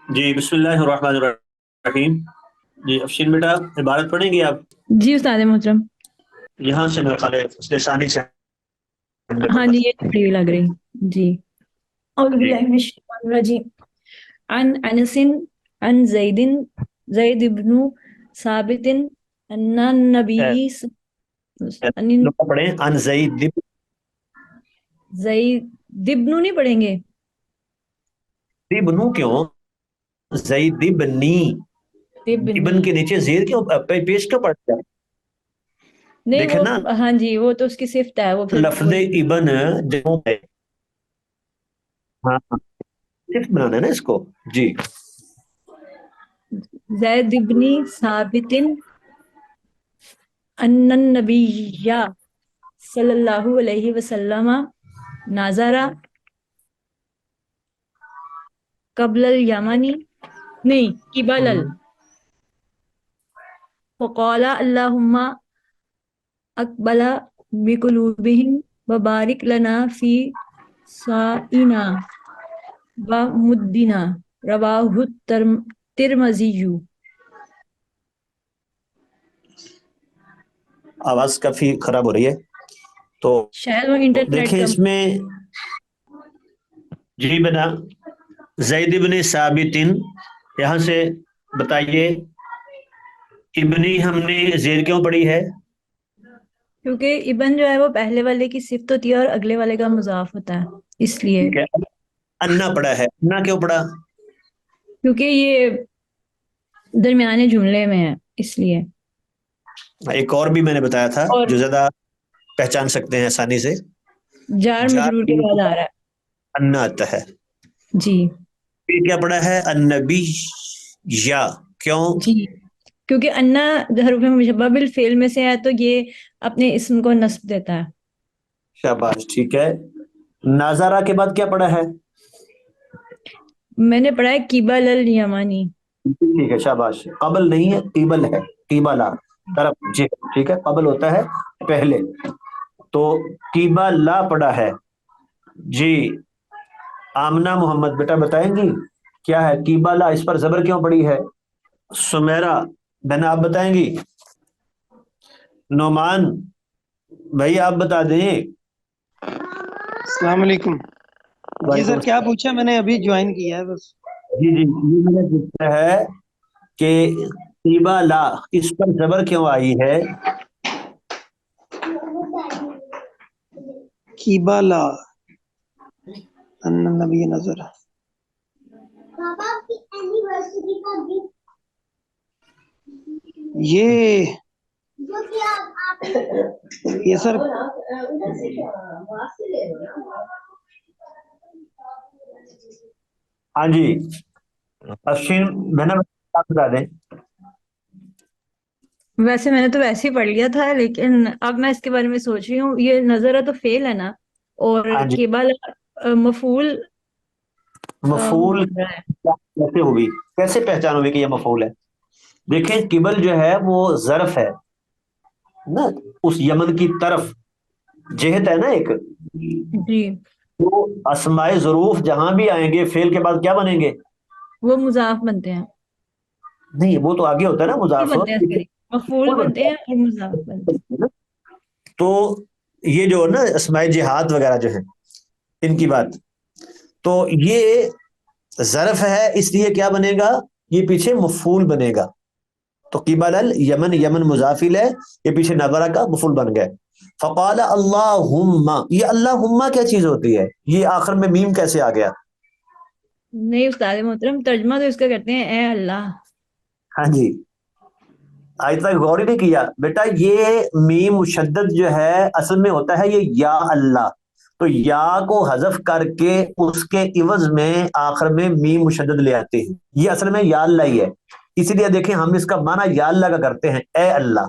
جی بسم اللہ الرحمن الرحیم. جی افشین بیٹا عبارت پڑھیں گے آپ؟ جی استاد محترم. یہاں سے میرے خیال ہے اس ثانی سے ہم نے ہاں پڑھنا. جی یہ صحیح لگ رہی. جی اعوذ جی باللہ من الشیطان الرجیم. عن انس عن زید بن ثابت ان النبی لوگ پڑھیں ان زید زید بن نہیں پڑھیں گے. بنو کیوں؟ زید بنی. ابن ابنی کے نیچے زیر کیوں پیش کیوں پڑتا ہے؟ نہیں دیکھیں وہ نا ہاں جی وہ تو اس کی صفت ہے وہ پھر لفظ وہی. ابن جمع ہے. ہاں ہاں، صرف بنانا ہے نا اس کو. جی زید بن ثابت ان النبی صلی اللہ علیہ وسلم ناظرہ قبل الیمانی نہیں قبل فقال اللہم اقبل بقلوبہم وبارک لنا فی سائنا ومدنا رواہ ترمذی. آواز کافی خراب ہو رہی ہے تو شاید وہ انٹرنیٹ دیکھیں کا. اس میں. جی بنا زید بن ثابت یہاں سے بتائیے ابنی ہم نے زیر کیوں پڑھی ہے؟ کیونکہ ابن جو ہے وہ پہلے والے کی صفت ہوتی ہے اور اگلے والے کا مضاف ہوتا ہے اس لیے. ٹھیک ہے. انا پڑا ہے، انا کیوں پڑا؟ کیونکہ یہ درمیانے جملے میں ہے اس لیے. ایک اور بھی میں نے بتایا تھا اور جو زیادہ پہچان سکتے ہیں آسانی سے. جار جار مجرور کے بعد آ رہا انا آتا ہے. ہے. جی پھر کیا پڑا ہے؟ النبی یا کیوں؟ جی کیونکہ انا حروف مشبہ بالفعل میں سے ہے تو یہ اپنے اسم کو نصب دیتا ہے. شاباش ٹھیک ہے. ناظرہ کے بعد کیا پڑا ہے؟ میں نے پڑھا ہے قبل الیمانی. ٹھیک ہے شاباش. قبل نہیں ہے قبل ہے. قبلا طرف. جی ٹھیک ہے. قبل ہوتا ہے پہلے تو قبلا پڑا ہے. جی آمنہ محمد بیٹا بتائیں گی کیا ہے قبلا؟ اس پر زبر کیوں پڑی ہے؟ سمیرہ بہن آپ بتائیں گی؟ نعمان بھائی آپ بتا دیں. السلام علیکم. جی وعلیکم سر کیا السلام. پوچھا؟ میں نے ابھی جوائن کیا ہے بس. جی جی یہ میں نے پوچھا ہے کہ قبلا اس پر زبر کیوں آئی ہے؟ کیبالا ان نبی نظر. یہ یہ سر ہاں جی افشین بہن آپ بتا دیں. ویسے میں نے تو ویسے ہی پڑھ لیا تھا لیکن اب میں اس کے بارے میں سوچ رہی ہوں. یہ نظرہ تو فعل ہے نا اور ہاں جی قبل مفعول ہو مفعول رہا ہے. کیسے ہوگی؟ کیسے پہچان ہوگی کہ یہ مفعول ہے؟ دیکھیں قبل جو ہے وہ ظرف ہے نا. اس یمن کی طرف جہت ہے نا ایک. جی تو اسماء ظروف جہاں بھی آئیں گے فعل کے بعد کیا بنیں گے؟ وہ مضاف بنتے ہیں. نہیں وہ تو آگے ہوتا ہے نا مفعول مضاف. بنتے ہیں سوری مفعول مفعول بنتے بنتا ہیں اور مضاف بنتے ہیں. ہے. تو یہ جو نا اسماء جہاد وغیرہ جو ہیں ان کی بات تو یہ ظرف ہے اس لیے کیا بنے گا؟ یہ پیچھے مفعول بنے گا. تو قبل الیمن یمن مضافل ہے یہ پیچھے نظرہ کا مفعول بن گئے. فقال اللہم یہ اللہم کیا چیز ہوتی ہے؟ یہ آخر میں میم کیسے آ گیا؟ نہیں استاد محترم ترجمہ تو اس کا کرتے ہیں اے اللہ. ہاں جی آج تک غور ہی نہیں کیا بیٹا. یہ میم مشدد جو ہے اصل میں ہوتا ہے یہ یا اللہ. تو یا کو حذف کر کے اس کے عوض میں آخر میں میم مشدد لے آتے ہیں. یہ اصل میں یا اللہ ہی ہے. اسی لیے دیکھیں ہم اس کا معنی یا اللہ کا کرتے ہیں اے اللہ.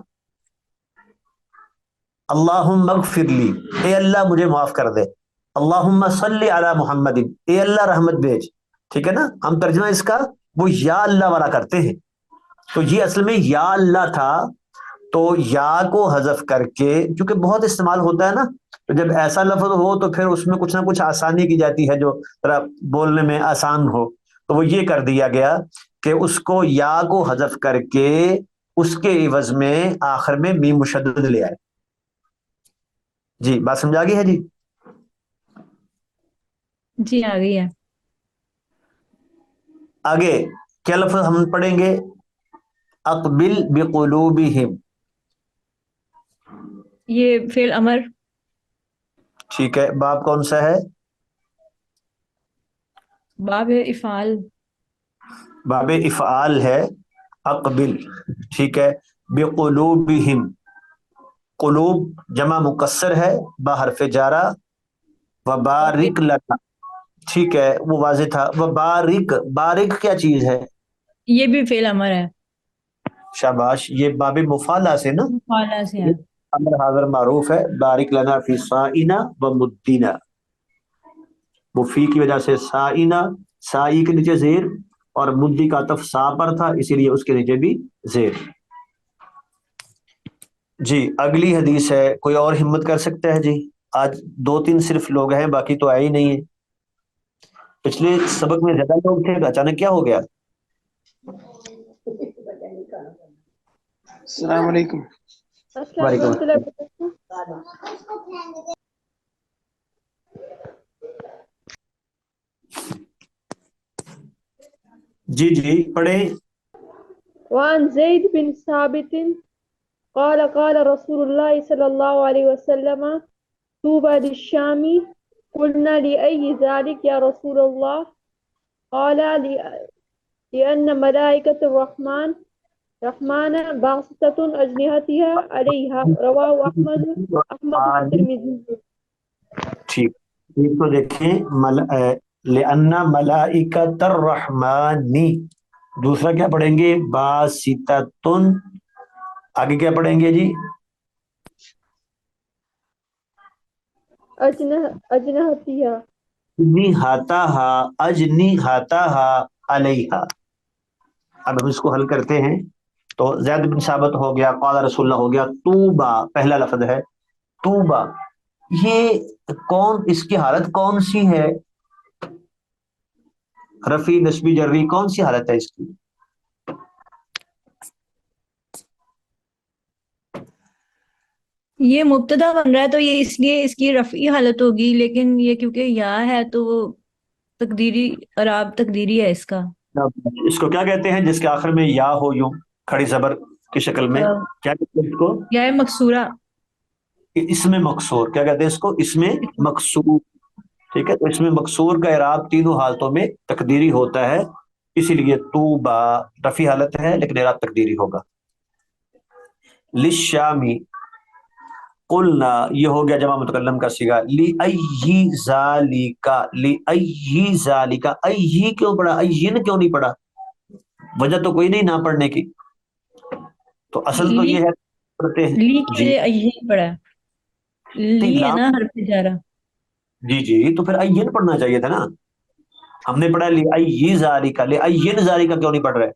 اللہم اغفر لی اے اللہ مجھے معاف کر دے. اللہم صلی علی محمد اے اللہ رحمت بھیج. ٹھیک ہے نا. ہم ترجمہ اس کا وہ یا اللہ والا کرتے ہیں. تو یہ اصل میں یا اللہ تھا. تو یا کو حذف کر کے کیونکہ بہت استعمال ہوتا ہے نا تو جب ایسا لفظ ہو تو پھر اس میں کچھ نہ کچھ آسانی کی جاتی ہے جو ذرا بولنے میں آسان ہو. تو وہ یہ کر دیا گیا کہ اس کو یا کو حذف کر کے اس کے عوض میں آخر میں میم مشدد لے آئے. جی بات سمجھا گئی ہے جی؟ جی آ گئی ہے. آگے کیا لفظ ہم پڑھیں گے؟ اقبل بقلوبہم. یہ فعل امر. ٹھیک ہے، باب کون سا ہے؟ باب افعال. باب افعال ہے. اقبل، ٹھیک ہے. بقلوبہم، قلوب جمع مکسر ہے، با حرف جارہ. وبارک لنا، ٹھیک ہے وہ واضح تھا. وبارک، بارک کیا چیز ہے؟ یہ بھی فعل امر ہے. شاباش، یہ باب مفعلہ سے نا. مفعلہ سے ہے. امر حاضر معروف ہے. بارک لنا فی سائنا و مدینہ. وہ فی کی وجہ سے سائنا، سائی کے نیچے زیر، اور مدی کا عطف سا پر تھا اسی لیے اس کے نیچے بھی زیر. جی اگلی حدیث ہے. کوئی اور ہمت کر سکتا ہے جی؟ آج 2-3 صرف لوگ ہیں، باقی تو آئے ہی نہیں ہیں. پچھلے سبق میں زیادہ لوگ تھے، اچانک کیا ہو گیا؟ السلام علیکم. وعلیکم السلام. جی جی پڑھیں. وعن زيد بن ثابت قال قال رسول الله صلى الله عليه وسلم طوبى للشام. قلنا لأي ذلك يا رسول الله؟ قال لأن ملائكة الرحمن باسطة أجنحتها عليها. رواه أحمد والترمذي. ٹھیک، ایک تو دیکھیں لأن ملائکۃ الرحمن، دوسرا کیا پڑھیں گے؟ باسطۃ. آگے کیا پڑھیں گے جی؟ أجنحتها. اجنحتہا، اجنحتہا علیہا. اب ہم اس کو حل کرتے ہیں. تو زید بن ثابت ہو گیا، قال رسول اللہ ہو گیا. طوبا پہلا لفظ ہے. طوبا، یہ کون، اس کی حالت کون سی ہے؟ رفی نسبی جری کون سی حالت ہے اس کی؟ یہ مبتدا بن رہا ہے تو یہ اس لیے اس کی رفعی حالت ہوگی، لیکن یہ کیونکہ یا ہے تو وہ تقدیری، اعراب تقدیری ہے اس کا. اس کو کیا کہتے ہیں جس کے آخر میں یا ہو یوں کھڑی زبر کی شکل میں؟ کیا کہتے ہیں اس کو؟ یا مقصورہ. اس میں مقصور. کیا کہتے ہیں اس کو؟ اس میں مقصور. ٹھیک ہے، تو اس میں مقصور کا اعراب تینوں حالتوں میں تقدیری ہوتا ہے، اسی لیے طوبا رفی حالت ہے لیکن اعراب تقدیری ہوگا. للشامی، قلنا یہ ہو گیا جمع متکلم کا صیغہ. لأی ذالک، لأی ذالک. ای کیوں پڑھا؟ این کیوں نہیں پڑھا؟ وجہ تو کوئی نہیں نہ پڑھنے کی. تو اصل تو یہ ہے پڑھتے ہیں لی کی جی. وجہ این پڑا ہے. لی ہے نا حرف جارہ. جی جی تو پھر این پڑھنا چاہیے تھا نا. ہم نے پڑھا لأی ذالک، لأین ذالک کیوں نہیں پڑھ رہے؟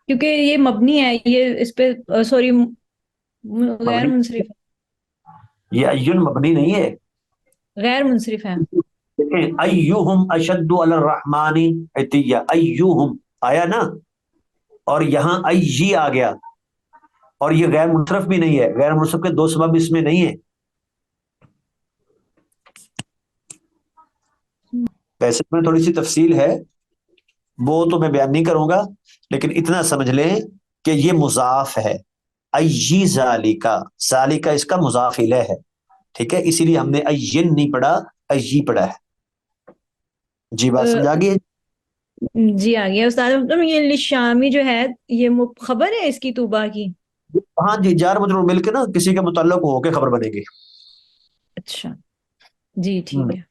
کیونکہ یہ مبنی ہے، یہ اس پہ سوری غیر مبنی، منصرف ہے. یہ این مبنی نہیں ہے. غیر منصرف ہے. دیکھیں ایہم اشد علی الرحمن عتیہ، ایہم آیا نا، اور یہاں ای آ گیا، اور یہ غیر منصرف بھی نہیں ہے. غیر منصرف کے 2 سبب اس میں نہیں ہے. ویسے میں تھوڑی سی تفصیل ہے وہ تو میں بیان نہیں کروں گا، لیکن اتنا سمجھ لیں کہ یہ مضاف ہے. ای ذالکا، ذالکا اس کا مضاف الیہ ہے. ٹھیک ہے، اسی لیے ہم نے این نہیں پڑھا، ای پڑھا ہے. جی بات سمجھا گئی؟ جی آ گیا استاد. یہ شامی جو ہے یہ خبر ہے اس کی طوبا کی. ہاں جی، جار مجرور مل کے نا کسی کا متعلق ہو کے خبر بنے گی. اچھا جی ٹھیک ہے.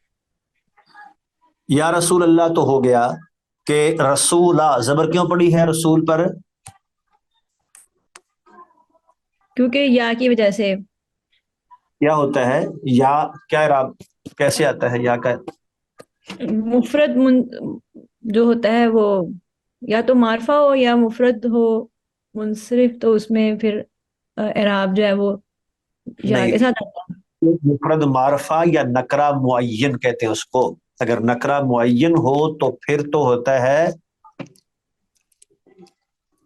یا رسول اللہ تو ہو گیا کہ رسولہ زبر کیوں پڑی ہے رسول پر؟ کیونکہ یا کی وجہ سے. کیا ہوتا ہے یا؟ کیا اعراب کیسے آتا ہے یا کا؟ مفرد جو ہوتا ہے وہ یا تو معرفہ ہو یا مفرد ہو منصرف، تو اس میں پھر اعراب جو ہے وہ یا کے نہیں، ساتھ آتا ہے. مفرد معرفہ یا نکرہ معین کہتے ہیں اس کو. اگر نکرہ معین ہو تو پھر تو ہوتا ہے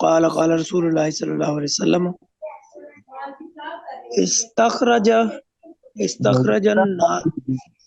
قال قال رسول الله صلى الله عليه وسلم استخرج استخرج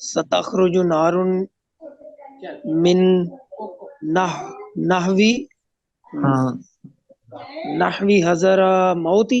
ستخرج نار من نحوي نحوي حذر موتي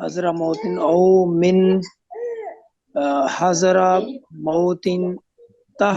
حذر موت أو من حذر موت تح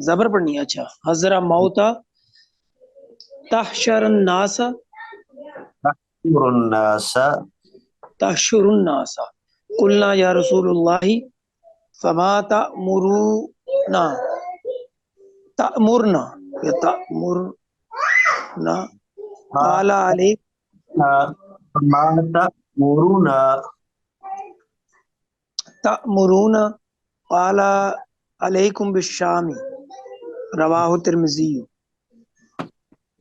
زبر پر نہیں اچھا حذر موت تحشر الناس الناس تحشر الناس قلنا يا رسول الله فما تأمرنا تأمرنا یا تأمرنا قال عليك ما تأمرون تأمرون قال عليكم بالشام رواہ ترمذی۔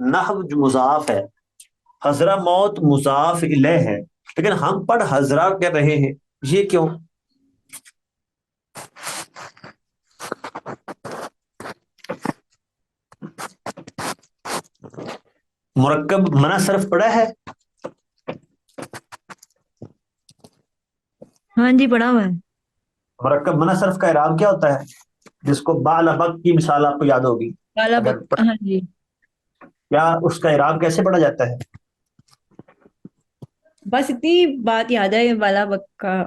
نحو جو مضاف ہے، حضرہ موت مضاف الیہ ہے، لیکن ہم پڑھ حضرہ کر رہے ہیں، یہ کیوں؟ مرکب منع صرف پڑھا ہے؟ ہاں جی پڑھا ہوا ہے. مرکب منع صرف کا اعراب کیا ہوتا ہے؟ جس کو بالابق کی مثال آپ کو یاد ہوگی، بالا اگر بک ہاں جی. کیا اس کا اعراب کیسے پڑھا جاتا ہے؟ بس اتنی بات یاد ہے بالا بک کا.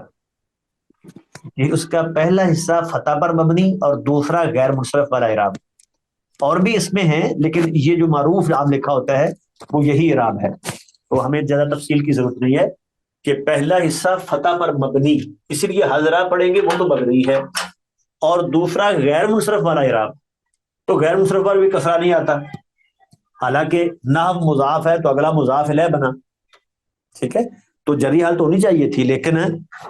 کہ اس کا پہلا حصہ فتح پر مبنی اور دوسرا غیر منصرف والا اعراب. اور بھی اس میں ہیں، لیکن یہ جو معروف اعراب لکھا ہوتا ہے وہ یہی اعراب ہے، تو ہمیں زیادہ تفصیل کی ضرورت نہیں ہے کہ پہلا حصہ فتح پر مبنی، اسی لیے حضرہ پڑھیں گے وہ تو مبنی ہے، اور دوسرا غیر منصرف والا اعراب، تو غیر منصرف پر بھی کسرہ نہیں آتا، حالانکہ نحو مضاف ہے تو اگلا مضاف الیہ بنا، ٹھیک ہے، تو جری حالت ہونی چاہیے تھی، لیکن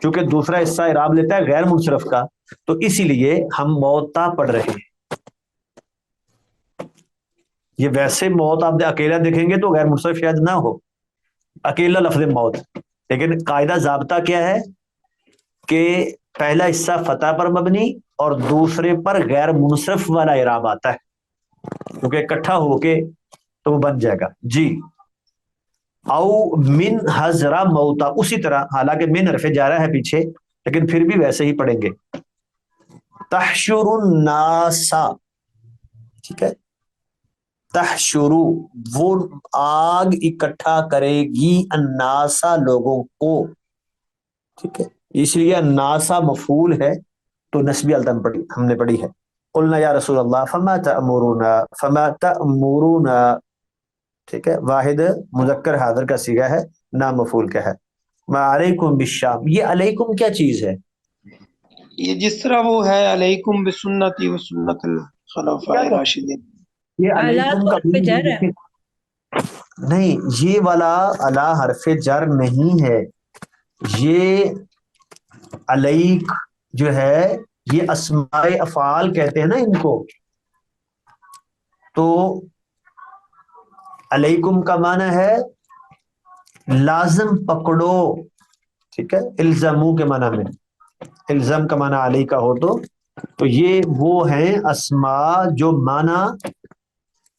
چونکہ دوسرا حصہ اعراب لیتا ہے غیر منصرف کا، تو اسی لیے ہم موتا پڑھ رہے ہیں. یہ ویسے موت آپ اکیلا دیکھیں گے تو غیر منصرف شاید نہ ہو، اکیلا لفظ موت، لیکن قاعدہ ضابطہ کیا ہے کہ پہلا حصہ فتح پر مبنی اور دوسرے پر غیر منصرف والا اعراب آتا ہے، کیونکہ اکٹھا ہو کے تو وہ بن جائے گا. جی، او من حضرہ موتا، اسی طرح حالانکہ من حرف جارہ ہے پیچھے، لیکن پھر بھی ویسے ہی پڑھیں گے. تحشر الناس، ٹھیک ہے، تحشرو وہ آگ اکٹھا کرے گی، الناسا لوگوں کو، ٹھیک ہے، اس لیے الناسا مفعول ہے تو نسبی حالت ہم نے پڑھی ہے. قلنا یا رسول اللہ فما تأمرنا، فما تأمرنا، ٹھیک ہے، واحد مذکر حاضر کا صیغہ ہے، نام مفعول کا ہے. ما علیکم بالشام، یہ علیکم کیا چیز ہے؟ یہ جس طرح وہ ہے علیکم بسنتی و سنت الخلفاء الراشدین. یہ اعلیٰ علیکم تو کا حرف جر ہے. نہیں، یہ والا الا حرف جر نہیں ہے، یہ علیک جو ہے یہ اسماء افعال کہتے ہیں نا ان کو، تو علیکم کا معنی ہے لازم پکڑو، ٹھیک ہے، الزمو کے معنی میں، الزم کا معنی علی کا ہو تو یہ وہ ہیں اسماء جو معنی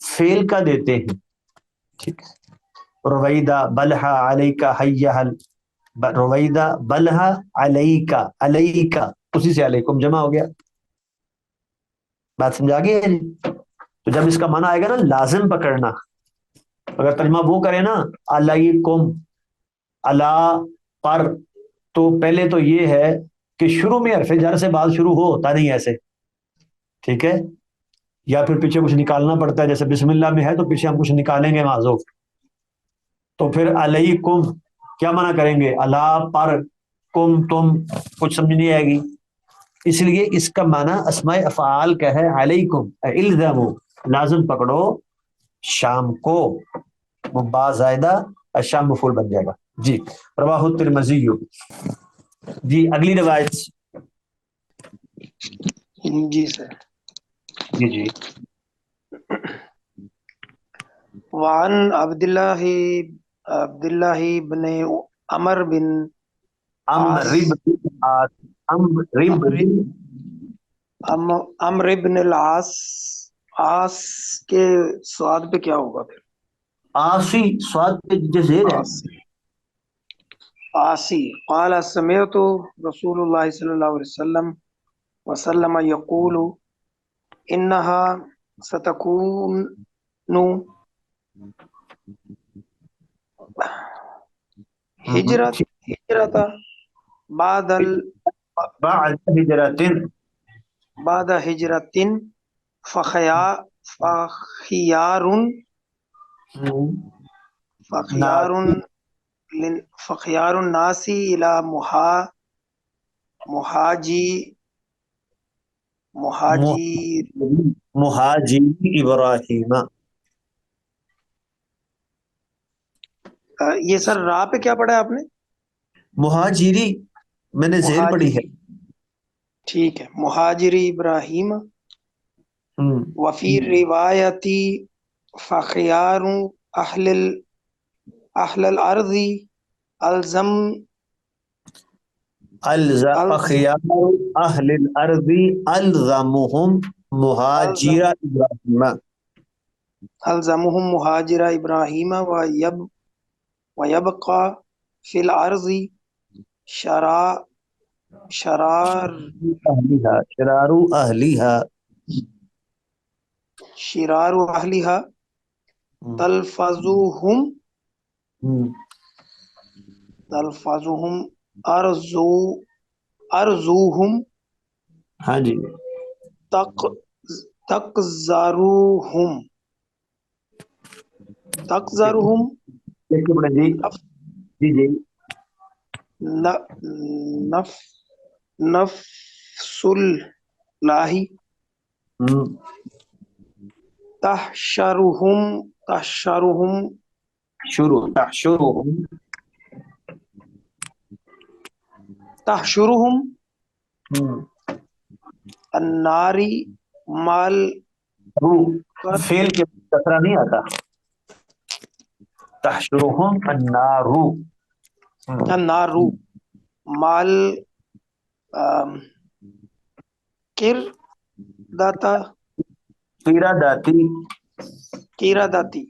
فعل کا دیتے ہیں، ٹھیک ہے. رویدہ بلحا علیکا حیہ، رویدہ بلحا علیکا، علیکا اسی سے علیکم جمع ہو گیا. بات سمجھا گئی ہے جی؟ تو جب اس کا معنی آئے گا نا لازم پکڑنا، اگر ترجمہ وہ کرے نا علیکم، اللہ پر، تو پہلے تو یہ ہے کہ شروع میں حرف جر سے بات شروع ہوتا نہیں ایسے، ٹھیک ہے، یا پھر پیچھے کچھ نکالنا پڑتا ہے، جیسے بسم اللہ میں ہے تو پیچھے ہم کچھ نکالیں گے معذوف، تو پھر علیکم کیا منع کریں گے؟ اللہ پر، کم تم، کچھ سمجھ نہیں آئے گی، اس لیے اس کا معنی اسماء افعال کا ہے علیکم الزمو، لازم پکڑو شام کو، وہ با زائدہ الشام مفعول بن جائے گا. جی، رواہ الترمذی. جی اگلی روایت. جی سر. جی جی. وعن عبد اللہ بن عمر بن عاص، عمر بن العاص، عاص کے سواد پہ کیا ہوگا پھر؟ آسی سواد پہ جزیر ہے. عاصی قال سمعت رسول اللہ صلی اللہ علیہ وسلم یقول انہا ستکون ہجرت بعد ہجرت فخیار الناس الى مہاجر ابراہیم. یہ سر راہ پہ کیا پڑھا ہے آپ نے؟ مہاجری میں نے زیر پڑھی ہے. ٹھیک ہے، مہاجری ابراہیم. وفی روایتی فخيار أهل الأرض ألزم فخیار اہل الارض الزمہم مہاجر ابراہیم. ألزمهم مهاجر إبراهيم ويبقى في الأرض شرار شرار اہلیہا أهلها تلفظهم أرزوهم ہاں جی تقذرهم ایک منٹ جی جی جی نفس الله تحشرهم تحشرهم النار مال فعل کے کسرہ نہیں آتا. تحشرهم النار مال قرداتی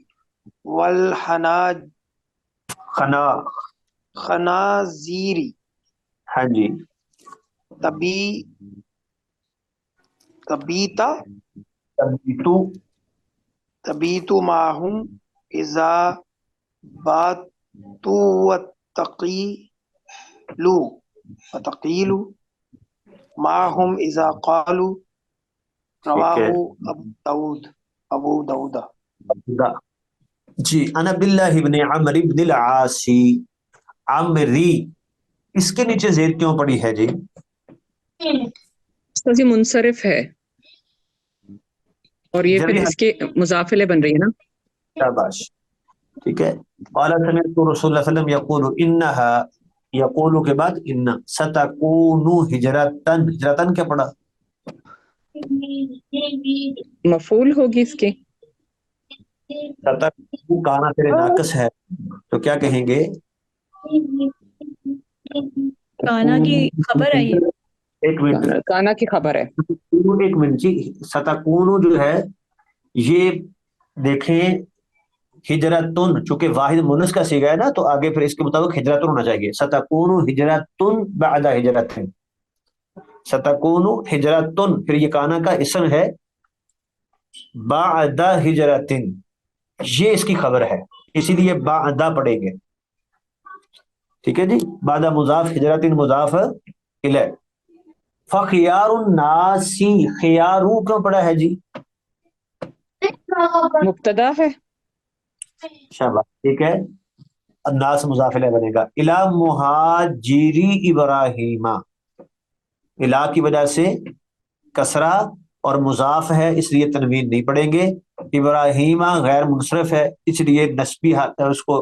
خنازیری. ہاں جی تبیت معهم اذا باتوا وتقیل معهم اذا قالوا. رواہ ابو داؤد. جی عن عبد اللہ بن عمرو بن العاص عمری. اس کے نیچے زید کیوں پڑی ہے جی؟ یہ منصرف ہے اور یہ پھر اس کے مضاف الیہ بن رہی ہے نا. شاباش ٹھیک ہے. قال سمعت رسول اللہ صلی اللہ علیہ وسلم یقول انہا یقول کے بعد ان ستکون ہجرتن. ہجرتن کیا پڑا؟ مفعول ہوگی اس کے. کانا تیرے ناقص ہے تو کیا کہیں گے؟ کانا کی خبر ہے یہ. ایک منٹ کانا کی خبر ہے. ایک منٹ جی. ستکون جو ہے یہ دیکھیں ہجرتن چونکہ واحد مونث کا صیغہ ہے نا تو آگے پھر اس کے مطابق ہجرتن ہونا چاہیے. ستکون ہجرتن بعد ہجرتن. ستکون ہجرتن پھر یہ کانا کا اسم ہے بعد ہجرتن. یہ اس کی خبر ہے اسی لیے بعد پڑھیں گے. ٹھیک ہے جی. بعد مضاف ہجرتن مضاف الیہ. فخیار الناس خیارو کیوں پڑا ہے جی؟ مبتدا ہے. شاباش ٹھیک ہے. الناس مضاف الیہ بنے گا. الی مہاجری ابراہیم. الی کی وجہ سے کسرہ اور مضاف ہے اس لیے تنوین نہیں پڑھیں گے. ابراہیم غیر منصرف ہے اس لیے نسبی اس کو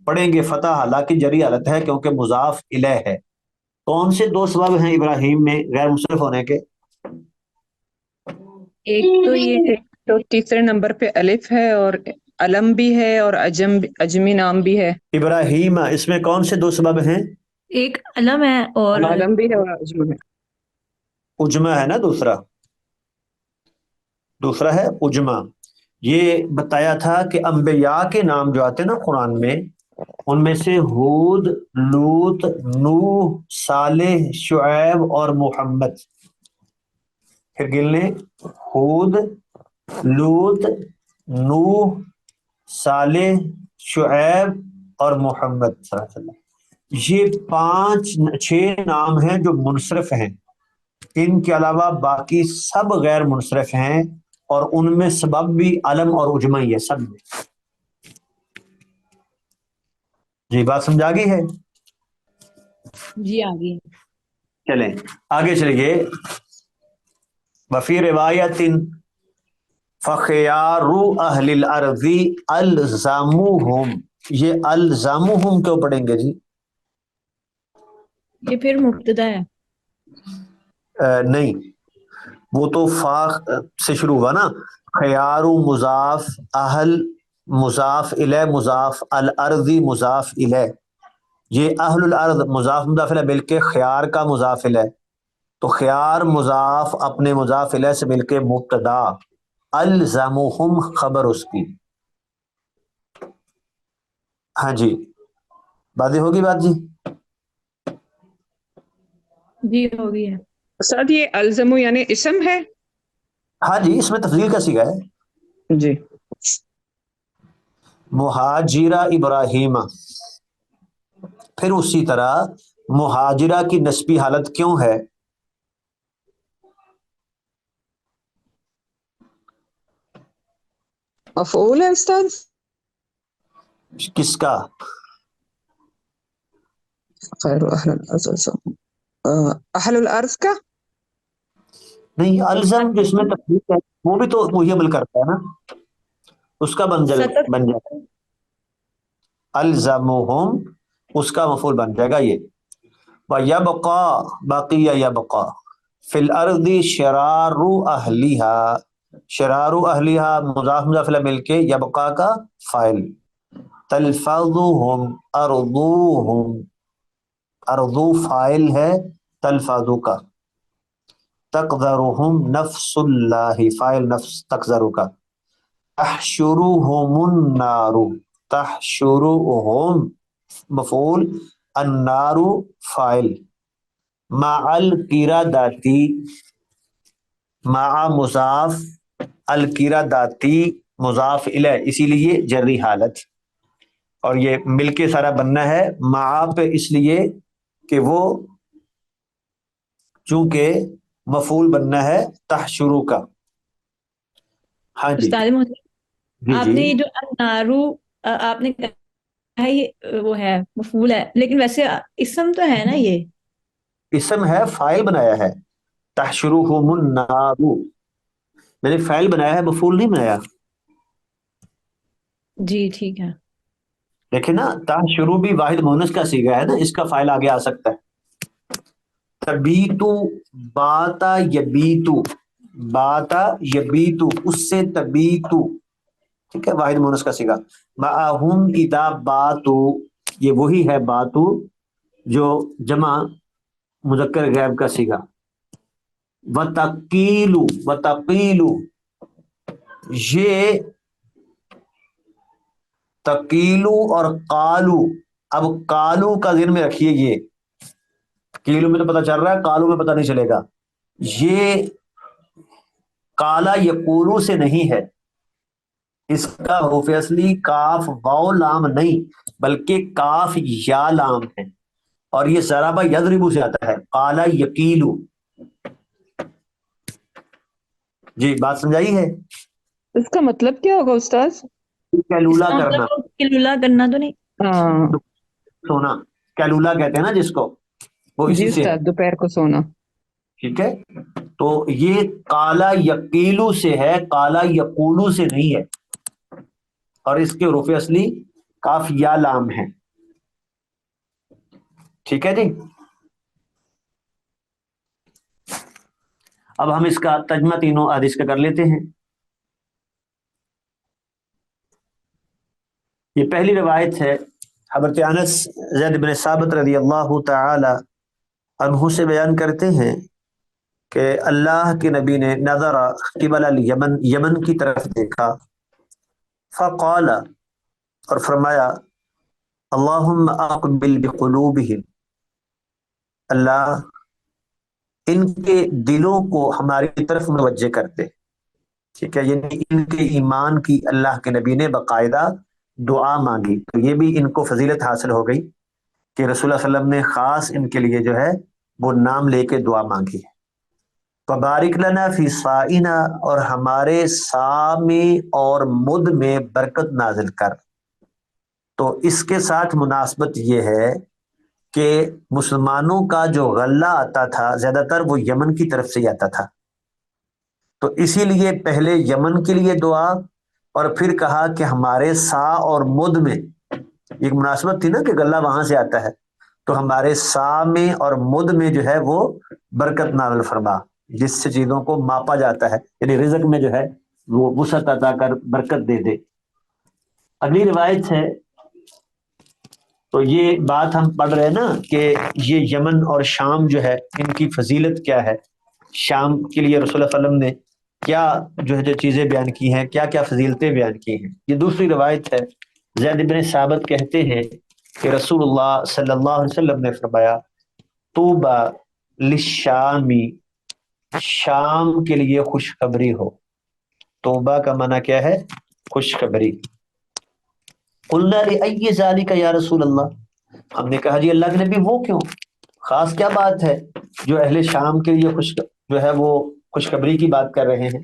پڑھیں گے فتح حالانکہ جری حالت ہے کیونکہ مضاف الیہ ہے. کون سے دو سبب ہیں ابراہیم میں غیر منصرف ہونے کے؟ ایک تو یہ تو تیسرے نمبر پہ الف ہے اور علم بھی ہے اور اجمی نام بھی ہے. ابراہیم اس میں کون سے دو سبب ہیں؟ ایک علم ہے اور علم بھی ہے اور اجم ہے. اجمہ ہے نا دوسرا ہے اجمہ. یہ بتایا تھا کہ انبیاء کے نام جو آتے ہیں نا قرآن میں ان میں سے ہود، لوط، نوح، صالح، شعیب اور محمد. پھر گن لیں. ہود، لوط، نوح، صالح، شعیب اور محمد صلی اللہ علیہ وسلم. یہ 6 نام ہیں جو منصرف ہیں. ان کے علاوہ باقی سب غیر منصرف ہیں اور ان میں سبب بھی علم اور اجمہ ہی ہے سب میں. جی بات سمجھا گئی ہے؟ جی آگے چلیں آگے چلیے. وفی روایت فخیار اہل الارض الزموہم. یہ الزموہم کیوں پڑھیں گے جی؟ یہ پھر مبتدا ہے. نہیں وہ تو فا سے شروع ہوا نا. خیار مضاف، اہل مضاف الیہ، مضاف الارضی مضاف الیہ. یہ اہل الارض مضاف مضاف الیہ مل کے خیار کا مضاف الیہ، تو خیار مضاف اپنے مضاف الیہ سے مل کے مبتدا، الزمہم خبر اس کی. ہاں جی باتیں ہوگی بات جی. جی ہو گئی ہے. استاد یہ الزمو یعنی اسم ہے؟ ہاں جی اس میں تفضیل کا صیغہ ہے. جی. مہاجرہ ابراہیم، پھر اسی طرح مہاجرہ کی نسبی حالت کیوں ہے؟ مفعول ہے استاد؟ کس کا؟ خیر اہل الارض، اہل الارض کا. نہیں، الزم جس میں تفضیل ہے وہ بھی تو وہی عمل کرتا ہے نا، اس کا بن ستر جائے الزمہم، اس کا مفعول بن جائے گا یہ. وَيَبْقَى بقیہ یبقى فی الارض شرار اہلیہا، شرار اہلیہا مضاف مضاف الیہ مل کے یبقى کا فاعل. تلفظہم ارضوہم، ارضو فاعل ہے تلفظ کا. تقذرہم نفس اللہ، فاعل نفس تقذر کا. تحشرہم النار، تحشرہم مفعول، النار فاعل. مع القرداتی، مع مضاف، القرداتی مضاف الیہ، اسی لیے جری حالت. اور یہ مل کے سارا بننا ہے مع پہ، اس لیے کہ وہ چونکہ مفعول بننا ہے تحشرو کا. ہاں جی استاد محترم، جی آپ جی نے یہ جو النارو آپ نے کہا یہ وہ ہے مفعول ہے، لیکن ویسے اسم تو ہے نا یہ؟ اسم ہے، فاعل بنایا ہے تحشرہم النار، میں نے فاعل بنایا ہے مفعول نہیں بنایا. جی ٹھیک ہے. دیکھیں نا تحشرو بھی واحد مؤنث کا صیغہ ہے نا، اس کا فاعل آگے آ سکتا ہے. تبیتو، باتا یبیتو، باتا یبیتو، اس سے تبیتو، ٹھیک ہے، واحد مونس کا صیغہ. معہم اذا باتو، یہ وہی ہے باتو جو جمع مذکر غائب کا صیغہ. وتقیلو، وتقیلو، یہ تقیلو اور قالو، اب قالو کا ذہن میں رکھیے، یہ کیلو میں تو پتہ چل رہا ہے، قالو میں پتہ نہیں چلے گا. یہ کالا یقولو سے نہیں ہے، اس کا حروف اصلی کاف واو لام نہیں بلکہ کاف یا لام ہے، اور یہ ضربہ یضربو سے آتا ہے، قالا یقیلو. جی بات سمجھائی ہے؟ اس کا مطلب کیا ہوگا استاد؟ اس کیلولا کا کرنا، مطلب کلولا کرنا تو نہیں؟ ہاں سونا، کیلولا کہتے ہیں نا جس کو، وہ جی اسی سے ہے. استاد، دوپہر کو سونا. ٹھیک ہے، تو یہ کالا یقیلو سے ہے، کالا یقولو سے نہیں ہے، اور اس کے حروف اصلی کاف یا لام ہے. ٹھیک ہے جی. اب ہم اس کا ترجمہ تینوں حدیث کا کر لیتے ہیں. یہ پہلی روایت ہے حضرت انس زید بن ثابت رضی اللہ تعالی عنہ سے، بیان کرتے ہیں کہ اللہ کے نبی نے نظر قبل الیمن، یمن کی طرف دیکھا. فقال، اور فرمایا، اللہم اقبل بقلوبہم، اللہ ان کے دلوں کو ہماری طرف متوجہ کرتے. ٹھیک ہے، یعنی ان کے ایمان کی اللہ کے نبی نے باقاعدہ دعا مانگی، تو یہ بھی ان کو فضیلت حاصل ہو گئی کہ رسول اللہ صلی اللہ علیہ وسلم نے خاص ان کے لیے جو ہے وہ نام لے کے دعا مانگی. فبارک لنا فی صاعنا، اور ہمارے صاع میں اور مد میں برکت نازل کر. تو اس کے ساتھ مناسبت یہ ہے کہ مسلمانوں کا جو غلہ آتا تھا زیادہ تر وہ یمن کی طرف سے ہی آتا تھا، تو اسی لیے پہلے یمن کے لیے دعا، اور پھر کہا کہ ہمارے صاع اور مد میں، ایک مناسبت تھی نا کہ غلہ وہاں سے آتا ہے، تو ہمارے صاع میں اور مد میں جو ہے وہ برکت نازل فرما، جس سے چیزوں کو ماپا جاتا ہے، یعنی رزق میں جو ہے وہ وسعت عطا کر برکت دے دے۔ اگلی روایت ہے، تو یہ بات ہم پڑھ رہے ہیں نا کہ یہ یمن اور شام جو ہے ان کی فضیلت کیا ہے، شام کے لیے رسول اللہ صلی اللہ علیہ وسلم نے کیا جو چیزیں بیان کی ہیں، کیا کیا فضیلتیں بیان کی ہیں۔ یہ دوسری روایت ہے، زید بن ثابت کہتے ہیں کہ رسول اللہ صلی اللہ علیہ وسلم نے فرمایا طوبی للشامی، شام کے لیے خوشخبری ہو۔ توبہ کا معنی کیا ہے؟ خوشخبری۔ قلنا لأی ذالک یا رسول اللہ، ہم نے کہا جی اللہ کے نبی وہ کیوں، خاص کیا بات ہے جو اہل شام کے لیے جو ہے وہ خوشخبری کی بات کر رہے ہیں؟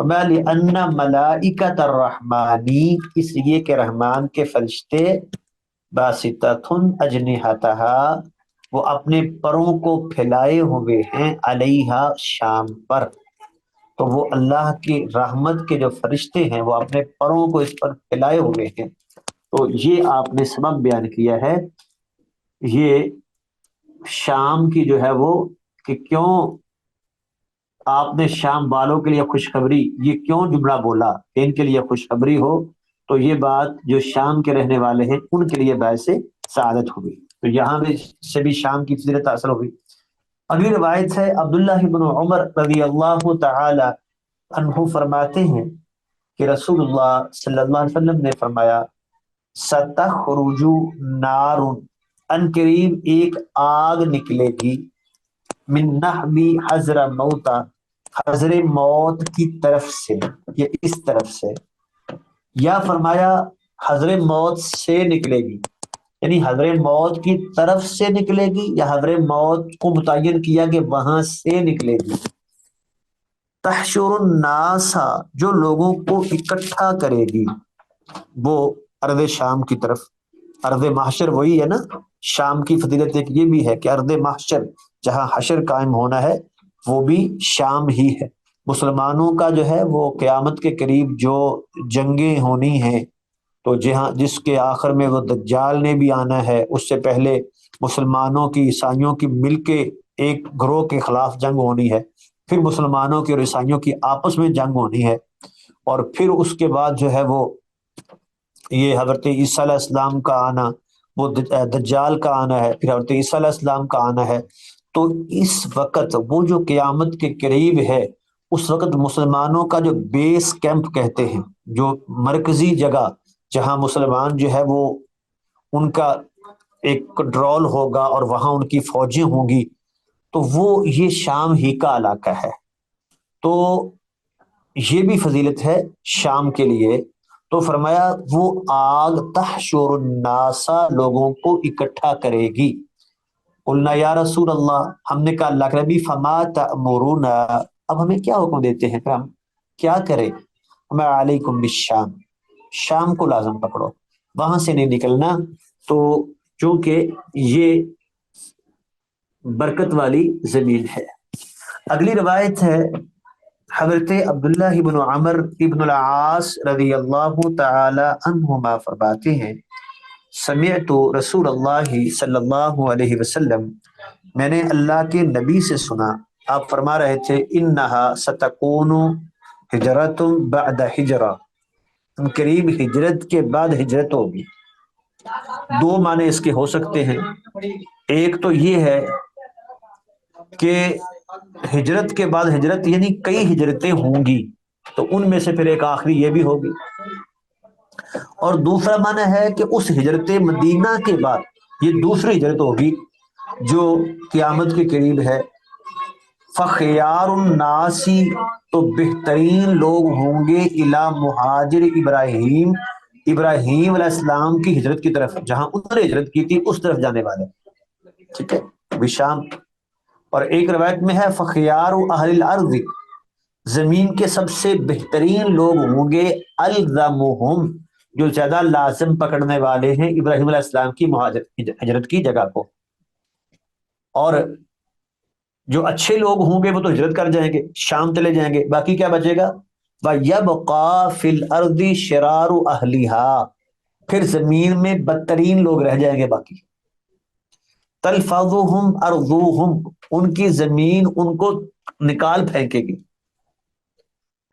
لأن ملائکۃ الرحمانی، اس لیے کہ رحمان کے فرشتے باسطۃ اجنحتها، وہ اپنے پروں کو پھیلائے ہوئے ہیں، علیہا، شام پر، تو وہ اللہ کی رحمت کے جو فرشتے ہیں وہ اپنے پروں کو اس پر پھیلائے ہوئے ہیں۔ تو یہ آپ نے سبب بیان کیا ہے، یہ شام کی جو ہے وہ کہ کیوں آپ نے شام والوں کے لیے خوشخبری، یہ کیوں جملہ بولا کہ ان کے لیے خوشخبری ہو، تو یہ بات جو شام کے رہنے والے ہیں ان کے لیے باعث سعادت ہوگی۔ تو یہاں سے بھی شام کی فضیلت حاصل ہوگی۔ اگلی روایت ہے، عبداللہ بن عمر رضی اللہ تعالی عنہ فرماتے ہیں کہ رسول اللہ صلی اللہ علیہ وسلم نے فرمایا ستخرج نار، ان قریب ایک آگ نکلے گی، من نحبی حضر موتا، حضر موت کی طرف سے، یہ اس طرف سے، یا فرمایا حضر موت سے نکلے گی، یعنی حضر موت کی طرف سے نکلے گی یا حضر موت کو متعین کیا کہ وہاں سے نکلے گی۔ تحشر الناس، جو لوگوں کو اکٹھا کرے گی، وہ ارض شام کی طرف، ارض محشر وہی ہے نا، شام کی فضیلت ایک یہ بھی ہے کہ ارض محشر جہاں حشر قائم ہونا ہے وہ بھی شام ہی ہے۔ مسلمانوں کا جو ہے وہ قیامت کے قریب جو جنگیں ہونی ہیں، تو جس کے آخر میں وہ دجال نے بھی آنا ہے، اس سے پہلے مسلمانوں کی عیسائیوں کی مل کے ایک گروہ کے خلاف جنگ ہونی ہے، پھر مسلمانوں کی اور عیسائیوں کی آپس میں جنگ ہونی ہے، اور پھر اس کے بعد جو ہے وہ یہ حضرت عیسیٰ علیہ السلام کا آنا، وہ دجال کا آنا ہے، پھر حضرت عیسیٰ علیہ السلام کا آنا ہے۔ تو اس وقت وہ جو قیامت کے قریب ہے، اس وقت مسلمانوں کا جو بیس کیمپ کہتے ہیں، جو مرکزی جگہ جہاں مسلمان جو ہے وہ ان کا ایک کنٹرول ہوگا اور وہاں ان کی فوجیں ہوں گی، تو وہ یہ شام ہی کا علاقہ ہے۔ تو یہ بھی فضیلت ہے شام کے لیے۔ تو فرمایا وہ آگ تحشر الناس، لوگوں کو اکٹھا کرے گی۔ قلنا یا رسول اللہ، ہم نے کہا اللہ کے نبی فما تأمرون، اب ہمیں کیا حکم دیتے ہیں کہ ہم کیا کریں؟ ہمیں علیکم بالشام، شام کو لازم پکڑو، وہاں سے نہیں نکلنا، تو چونکہ یہ برکت والی زمین ہے۔ اگلی روایت ہے، حضرت عبداللہ بن عمر ابن العاص رضی اللہ تعالی عنہما فرماتے ہیں سمعت رسول اللہ صلی اللہ علیہ وسلم، میں نے اللہ کے نبی سے سنا، آپ فرما رہے تھے انہا ستکون ہجرت بعد ہجرہ، قریب ہجرت کے بعد ہجرت ہوگی۔ دو معنی اس کے ہو سکتے ہیں، ایک تو یہ ہے کہ ہجرت کے بعد ہجرت یعنی کئی ہجرتیں ہوں گی، تو ان میں سے پھر ایک آخری یہ بھی ہوگی، اور دوسرا معنی ہے کہ اس ہجرت مدینہ کے بعد یہ دوسری ہجرت ہوگی جو قیامت کے قریب ہے۔ فخیار الناسی، تو بہترین لوگ ہوں گے الی مہاجر ابراہیم، ابراہیم علیہ السلام کی ہجرت کی طرف، جہاں انہوں نے ہجرت کی تھی اس طرف جانے والے، ٹھیک ہے، بشام۔ اور ایک روایت میں ہے فخیار اہل الارض، زمین کے سب سے بہترین لوگ ہوں گے الزمہم، جو زیادہ لازم پکڑنے والے ہیں ابراہیم علیہ السلام کی ہجرت کی جگہ کو، اور جو اچھے لوگ ہوں گے وہ تو ہجرت کر جائیں گے، شام چلے جائیں گے، باقی کیا بچے گا؟ وَيَبْقَى فِي الْأَرْضِ شِرَارُ أَهْلِهَا، پھر زمین میں بدترین لوگ رہ جائیں گے باقی۔ تلفظهم أرضهم، ان کی زمین ان کو نکال پھینکے گی۔